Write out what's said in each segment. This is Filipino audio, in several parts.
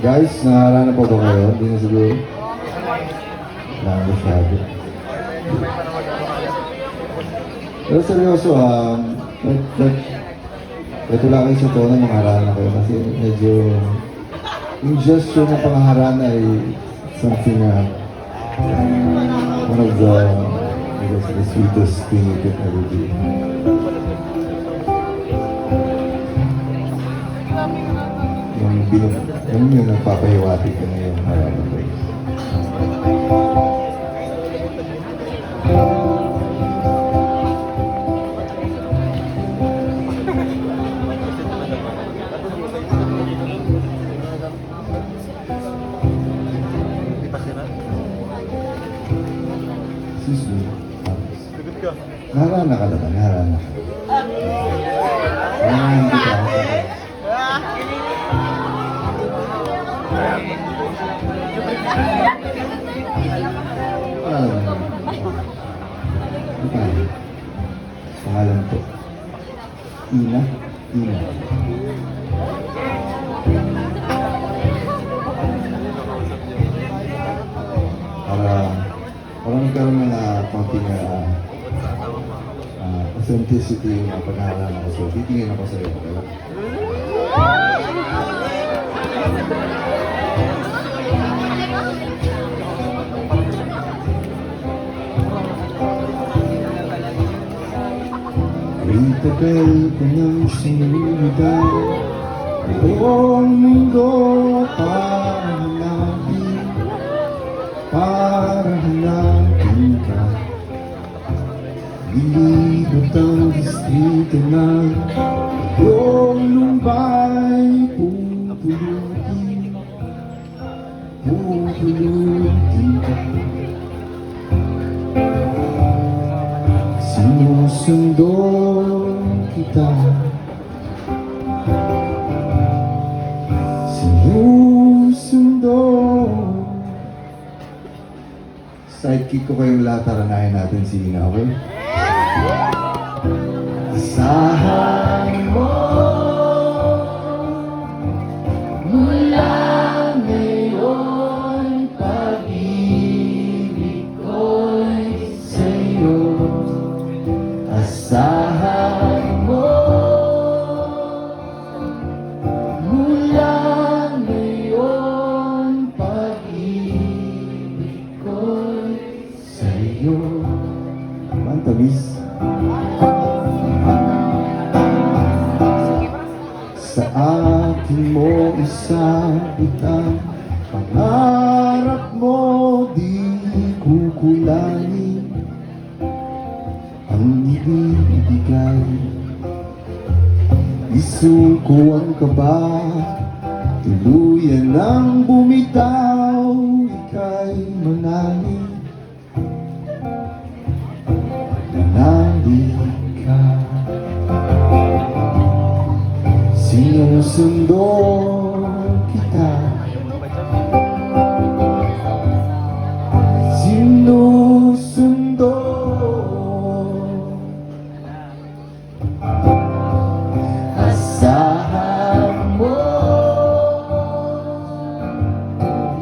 Guys, naharana po ba kayo? Hindi na siguro. Wala na masyado. Pero seryoso, ito lang kayo sa tono, maharana kayo. Kasi medyo, yung gesture ng pangaharana ay something one of the sweetest thing you can ever do. Yung nagpapahiwati ka na yung harana kayo. Excuse me. Naharana ka naman, naharana ka. Hindi ka. Pangalan po. Ina? Ina. Para magkaroon ng konting authenticity yung paghahalan ako. So, titingin ako sa iyo. Okay? Ay tagal ko nang sinundan buong mundo para hanapin ka. Lilibot ang distrito ng iyong lumbay. Pupulutin ka. Sinusundo kita. Sinusundo. Sidekick ko kayong lahat, taranahin natin si Ina, okay? Asahan mo mula ngayon, pag-ibig ko'y sa'yo. Asahan mo mula ngayon, pag-ibig ko'y sa'yo. Ang tamis. Sa akin mo isabitang pangarap mo di kukulangin. Ang ibibigay, isuko ang kaba, tuluyan ang bumitaw, ika'y manangin. Manangin ka. Sinusundo kita. Sinusundo. Asahan mo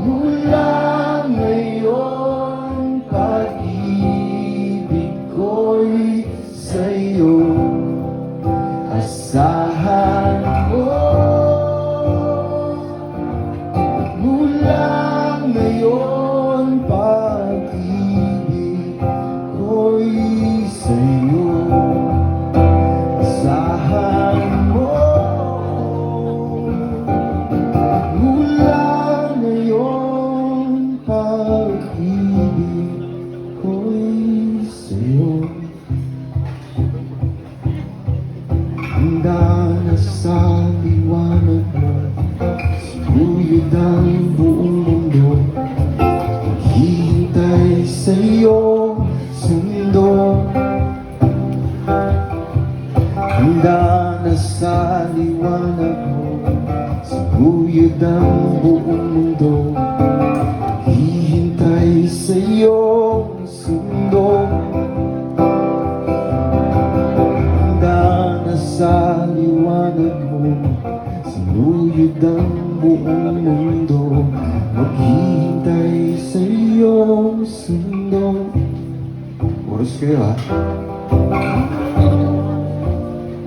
mula ngayon, pag-ibig ko'y sa'yo. Asahan mo mula ngayon, pag-ibig ko'y sa'yo. Asahan mo mula ngayon, pag-ibig ko'y sa'yo. Handa na sa liwanag mo, sinuyod ang buong mundo. Maghihintay sa iyong sundo. Handa na sa liwanag mo, sinuyod ang buong mundo. Maghihintay sa iyong sundo. Sa liwanag mo, Luyod ang buong mundo, maghihintay sa iyong sundo. Oras kayo ha.